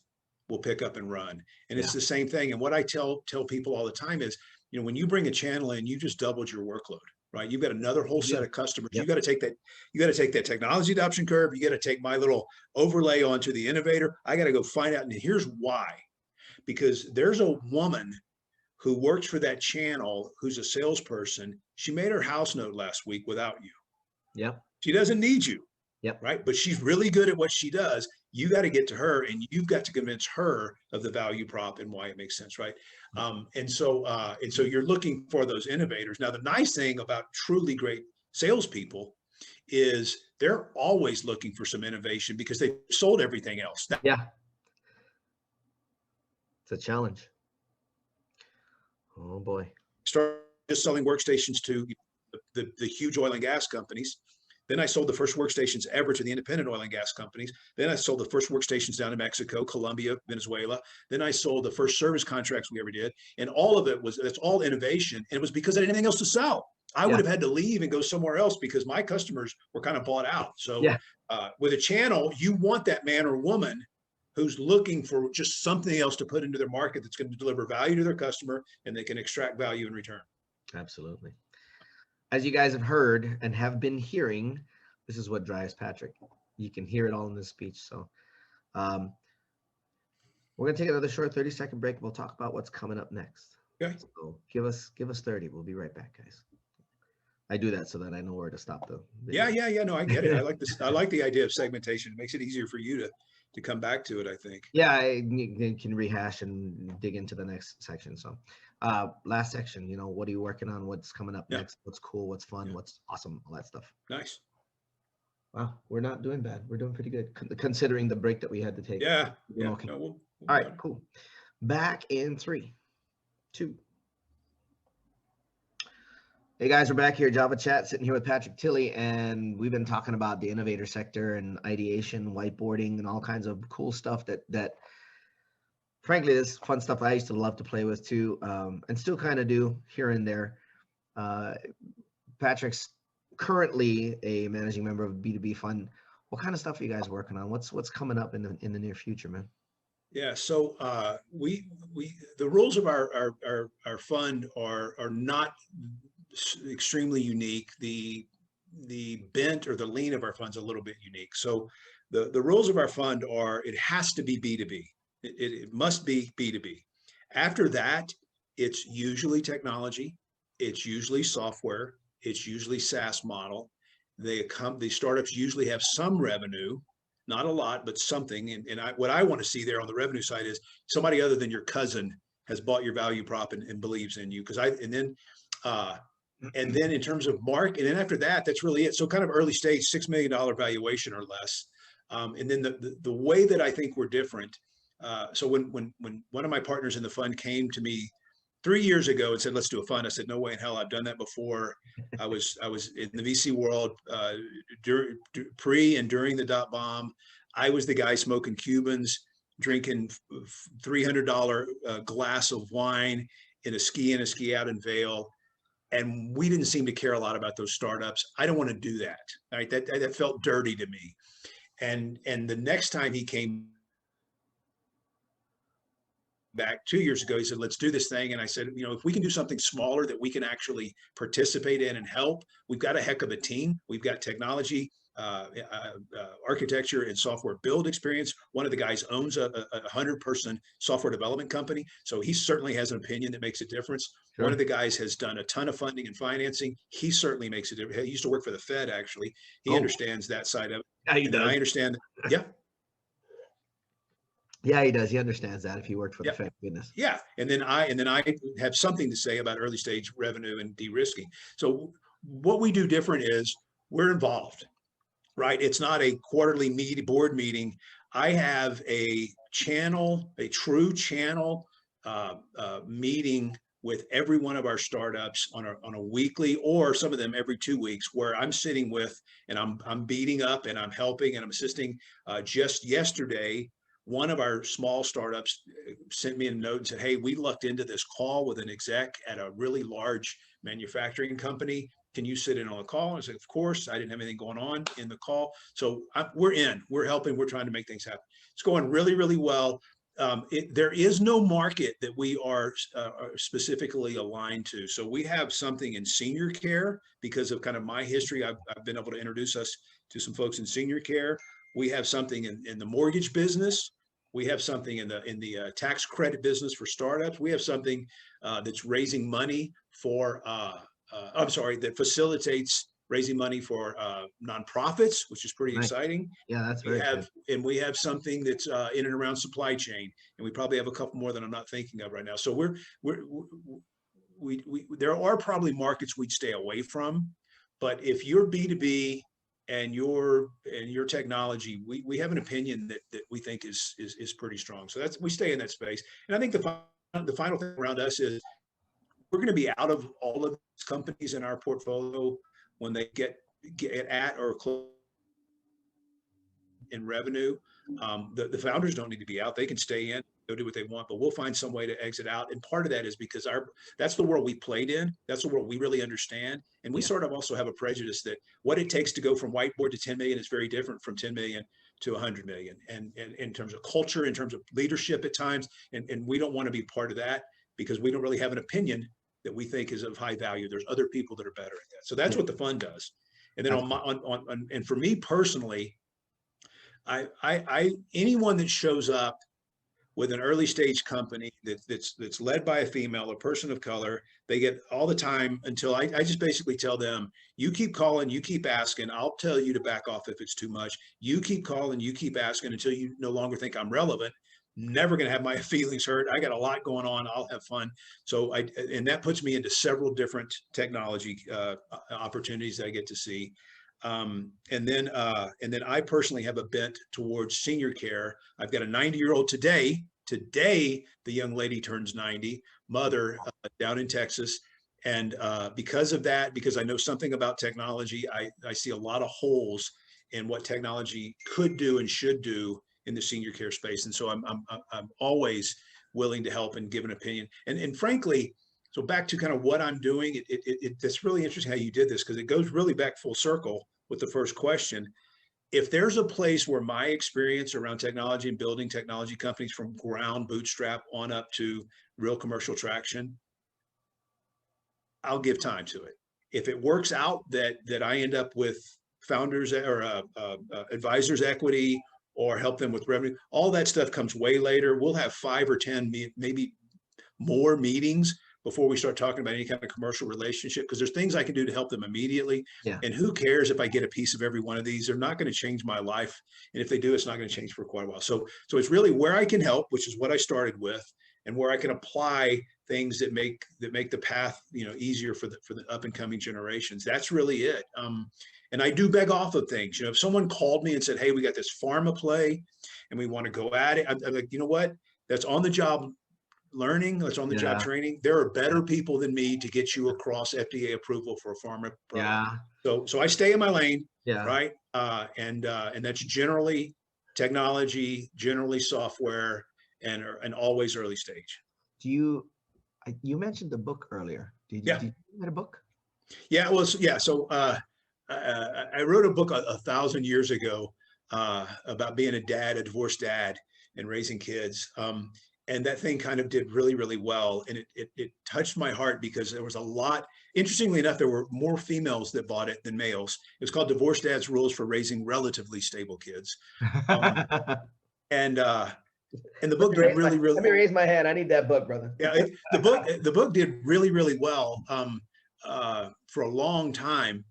will pick up and run. And it's the same thing. And what I tell people all the time is, you know, when you bring a channel in, you just doubled your workload, right? You've got another whole set of customers. You got to take that technology adoption curve. You got to take my little overlay onto the innovator. I got to go find out. And here's why, because there's a woman who works for that channel, who's a salesperson. She made her house note last week without you. Yep. She doesn't need you. Yep. Right. But she's really good at what she does. You got to get to her, and you've got to convince her of the value prop and why it makes sense. Right. And so you're looking for those innovators. Now, the nice thing about truly great salespeople is they're always looking for some innovation, because they've sold everything else. Yeah. It's a challenge. Oh boy. Start just selling workstations to the huge oil and gas companies. Then I sold the first workstations ever to the independent oil and gas companies. Then I sold the first workstations down in Mexico, Colombia, Venezuela. Then I sold the first service contracts we ever did. And all of it that's all innovation. And it was because I didn't have anything else to sell. I would have had to leave and go somewhere else because my customers were kind of bought out. So with a channel, you want that man or woman who's looking for just something else to put into their market that's going to deliver value to their customer, and they can extract value in return. Absolutely. As you guys have heard and have been hearing, this is what drives Patrick. You can hear it all in this speech. So we're going to take another short 30-second break. We'll talk about what's coming up next. Okay. So give us 30. We'll be right back, guys. I do that so that I know where to stop the video. Yeah. No, I get it. I like this. I like the idea of segmentation. It makes it easier for you to come back to it, I think. Yeah, you can rehash and dig into the next section. So Last section, what are you working on? What's coming up Yeah. next? What's cool? What's fun? Yeah. What's awesome? All that stuff. Nice. Wow, we're not doing bad. We're doing pretty good considering the break that we had to take. Yeah. Yeah. Okay. No, we'll all right, cool. Back in 3, 2. Hey guys, we're back here, Java Chat, sitting here with Patrick Tilley, and we've been talking about the innovator sector and ideation, whiteboarding, and all kinds of cool stuff that frankly, this fun stuff I used to love to play with too, and still kind of do here and there. Patrick's currently a managing member of B2B Fun. What kind of stuff are you guys working on? What's coming up in the near future, man? Yeah, so the rules of our fund are not extremely unique. The bent or the lean of our fund's a little bit unique. So the rules of our fund are it has to be B2B. It must be B2B. After that, it's usually technology, it's usually software, it's usually SaaS model. The startups usually have some revenue, not a lot, but something. And what I want to see there on the revenue side is somebody other than your cousin has bought your value prop and believes in you. And then in terms of mark, and then after that, that's really it. So kind of early stage, $6 million valuation or less. And then the way that I think we're different. So when one of my partners in the fund came to me 3 years ago and said, let's do a fund, I said, no way in hell, I've done that before. I was in the VC world pre and during the .bomb. I was the guy smoking Cubans, drinking $300 glass of wine in a ski out in Vail. And we didn't seem to care a lot about those startups. I don't want to do that. Right? That felt dirty to me. And the next time he came back 2 years ago, he said, let's do this thing. And I said, if we can do something smaller that we can actually participate in and help, we've got a heck of a team. We've got technology, architecture and software build experience. One of the guys owns a 100-person software development company. So he certainly has an opinion that makes a difference. Sure. One of the guys has done a ton of funding and financing. He certainly makes a difference. He used to work for the Fed, actually. He understands that side of it. Yeah, he does. I understand. Yeah. Yeah, he does. He understands that if he worked for the Fed. Goodness. Yeah. And then I have something to say about early stage revenue and de-risking. So what we do different is we're involved, right? It's not a quarterly board meeting. I have a true channel meeting with every one of our startups on a weekly, or some of them every 2 weeks, where I'm sitting with and I'm beating up and I'm helping and I'm assisting. Just yesterday, one of our small startups sent me a note and said, hey, we lucked into this call with an exec at a really large manufacturing company. Can you sit in on the call? And I said, of course. I didn't have anything going on in the call. So we're helping, we're trying to make things happen. It's going really, really well. There is no market that we are specifically aligned to. So we have something in senior care because of kind of my history. I've been able to introduce us to some folks in senior care. We have something in the mortgage business. We have something in the tax credit business for startups. We have something that's raising money for, that facilitates raising money for nonprofits, which is pretty exciting. Yeah, that's very good. And we have something that's in and around supply chain, and we probably have a couple more that I'm not thinking of right now. So there are probably markets we'd stay away from, but if you're B2B and your technology, we have an opinion that we think is pretty strong. So we stay in that space. And I think the final thing around us is we're going to be out of all of these companies in our portfolio when they get at or close in revenue. The founders don't need to be out. They can stay in, go do what they want, but we'll find some way to exit out. And part of that is because that's the world we played in. That's the world we really understand. And we sort of also have a prejudice that what it takes to go from whiteboard to 10 million is very different from 10 million to 100 million. And in terms of culture, in terms of leadership at times, and we don't want to be part of that because we don't really have an opinion that we think is of high value. There's other people that are better at that. So that's what the fund does. And then and for me personally, anyone that shows up with an early stage company that's led by a female, a person of color, they get all the time until I just basically tell them, you keep calling, you keep asking, I'll tell you to back off if it's too much. You keep calling, you keep asking until you no longer think I'm relevant. never going to have my feelings hurt. I got a lot going on. I'll have fun. So and that puts me into several different technology opportunities that I get to see. And then I personally have a bent towards senior care. I've got a 90-year-old today. Today, the young lady turns 90, mother down in Texas. And because of that, because I know something about technology, I see a lot of holes in what technology could do and should do in the senior care space. And so I'm always willing to help and give an opinion. And frankly, so back to kind of what I'm doing, it's really interesting how you did this, because it goes really back full circle with the first question. If there's a place where my experience around technology and building technology companies from ground bootstrap on up to real commercial traction, I'll give time to it. If it works out that I end up with founders or advisors equity, or help them with revenue, all that stuff comes way later. We'll have 5 or 10, maybe more meetings before we start talking about any kind of commercial relationship, because there's things I can do to help them immediately. Yeah. And who cares if I get a piece of every one of these? They're not going to change my life. And if they do, it's not going to change for quite a while. So it's really where I can help, which is what I started with, and where I can apply things that make the path, easier for the up and coming generations. That's really it. And I do beg off of things. If someone called me and said, hey, we got this pharma play and we want to go at it, I'm like, you know what? That's on the job learning. That's on the job training. There are better people than me to get you across FDA approval for a pharma product. So I stay in my lane, right? And that's generally technology, generally software, and always early stage. You mentioned the book earlier. Did you write a book? Yeah, well, so I wrote a book 1,000 years ago about being a divorced dad, and raising kids. And that thing kind of did really, really well. And it touched my heart, because there was a lot, interestingly enough, there were more females that bought it than males. It was called Divorced Dad's Rules for Raising Relatively Stable Kids. And the book did really, really. Let me raise my hand. I need that book, brother. Yeah, the book did really, really well for a long time,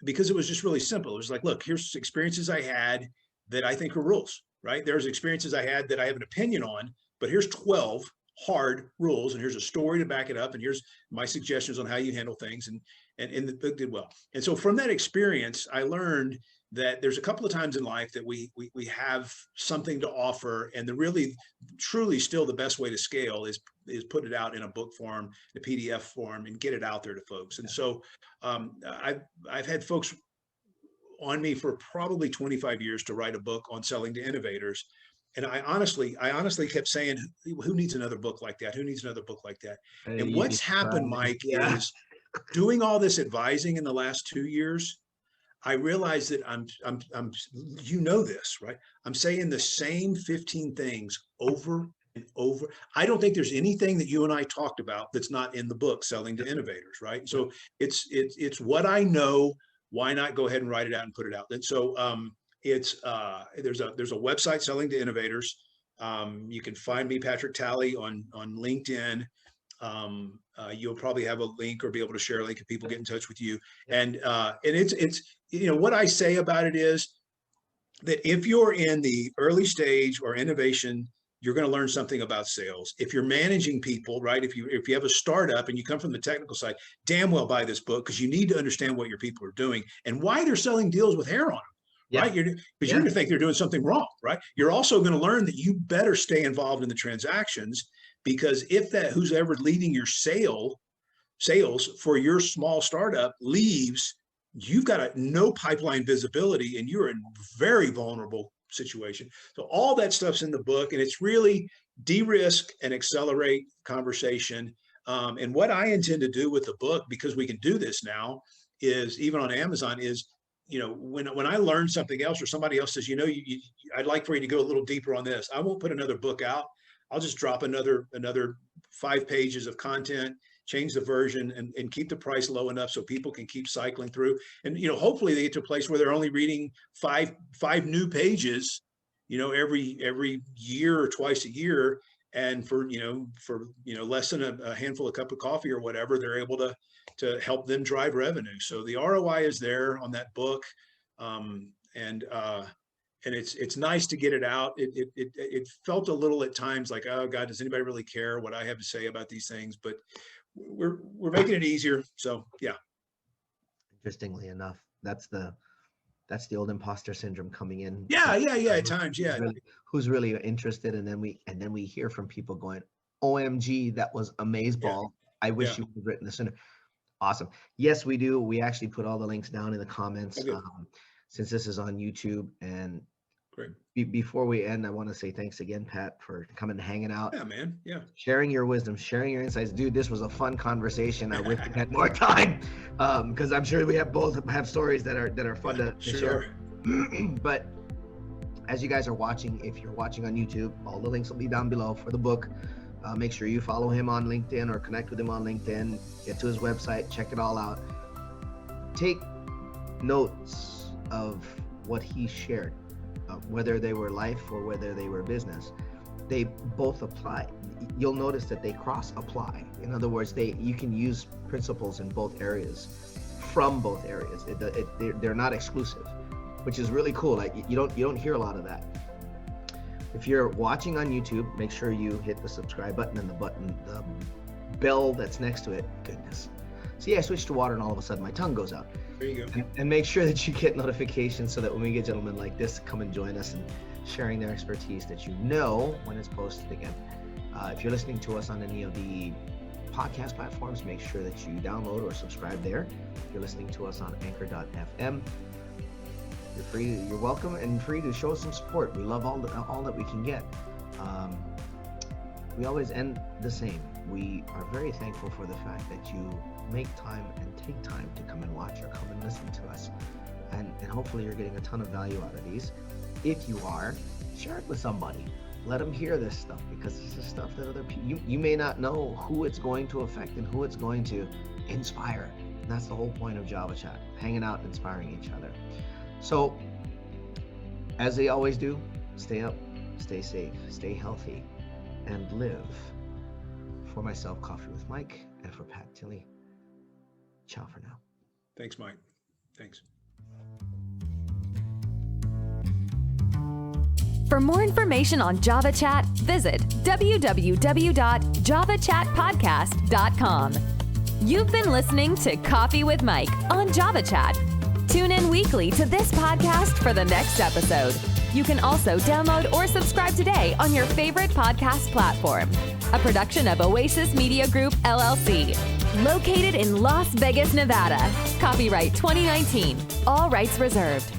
because it was just really simple. It was like, look, here's experiences I had that I think are rules, right? There's experiences I had that I have an opinion on, but here's 12 hard rules, and here's a story to back it up, and here's my suggestions on how you handle things. And the book did well. And so from that experience, I learned that there's a couple of times in life that we have something to offer, and the really, truly still the best way to scale is put it out in a book form, a PDF form, and get it out there to folks. And so I've had folks on me for probably 25 years to write a book on selling to innovators. And I honestly kept saying, who needs another book like that? Who needs another book like that? And what's happened, Mike, is doing all this advising in the last 2 years, I realized that I'm this, right? I'm saying the same 15 things over and over. I don't think there's anything that you and I talked about that's not in the book, Selling to Innovators, right? So it's what I know. Why not go ahead and write it out and put it out? And so there's a website, Selling to Innovators. You can find me, Patrick Talley, on LinkedIn. You'll probably have a link or be able to share a link if people get in touch with you. And it's what I say about it is that if you're in the early stage or innovation, you're going to learn something about sales. If you're managing people, right? If you have a startup and you come from the technical side, damn well buy this book, because you need to understand what your people are doing and why they're selling deals with hair on them, right? Because you're going to think they're doing something wrong, right? You're also going to learn that you better stay involved in the transactions, because if who's ever leading your sales for your small startup leaves, you've got no pipeline visibility, and you're in a very vulnerable situation. So all that stuff's in the book, and it's really de-risk and accelerate conversation. And what I intend to do with the book, because we can do this now, is even on Amazon, is when I learn something else, or somebody else says, I'd like for you to go a little deeper on this, I won't put another book out. I'll just drop another 5 pages of content, change the version, and keep the price low enough so people can keep cycling through. And hopefully they get to a place where they're only reading five new pages, every year or twice a year. And for less than a handful of cup of coffee or whatever, they're able to help them drive revenue. So the ROI is there on that book, and it's nice to get it out. It felt a little at times like, oh God, does anybody really care what I have to say about these things? But we're making it easier. So yeah. Interestingly enough, that's the old imposter syndrome coming in. Yeah. At times, yeah. Who's really interested, and then we hear from people going, "OMG, that was amazeball. Yeah. I wish you had written this sooner." Awesome. Yes, we do. We actually put all the links down in the comments. Okay. Since this is on YouTube. And great. Before we end, I want to say thanks again, Pat, for coming and hanging out. Yeah, man. Yeah. Sharing your wisdom, sharing your insights. Dude, this was a fun conversation. I wish we had more time, because I'm sure we both have stories that are fun to share. But as you guys are watching, if you're watching on YouTube, all the links will be down below for the book. Make sure you follow him on LinkedIn or connect with him on LinkedIn. Get to his website, check it all out. Take notes of what he shared, whether they were life or whether they were business. They both apply. You'll notice that they cross apply. In other words, you can use principles in both areas, from both areas. They're not exclusive, which is really cool. Like you don't hear a lot of that. If you're watching on YouTube, make sure you hit the subscribe button and the bell that's next to it. Goodness. See, I switched to water and all of a sudden my tongue goes out. There you go. And make sure that you get notifications so that when we get gentlemen like this come and join us and sharing their expertise, that you know when it's posted again. If you're listening to us on any of the podcast platforms, make sure that you download or subscribe there. If you're listening to us on anchor.fm, you're welcome and free to show some support. We love all that we can get. We always end the same. We are very thankful for the fact that you make time and take time to come and watch or come and listen to us. And hopefully you're getting a ton of value out of these. If you are, share it with somebody. Let them hear this stuff, because this is stuff that other people, you may not know who it's going to affect and who it's going to inspire. And that's the whole point of Java Chat, hanging out and inspiring each other. So, as they always do, stay up, stay safe, stay healthy, and live. For myself, Coffee with Mike, and for Pat Tilley, ciao for now. Thanks, Mike. Thanks. For more information on Java Chat, visit www.javachatpodcast.com. You've been listening to Coffee with Mike on Java Chat. Tune in weekly to this podcast for the next episode. You can also download or subscribe today on your favorite podcast platform. A production of Oasis Media Group, LLC. Located in Las Vegas, Nevada. Copyright 2019. All rights reserved.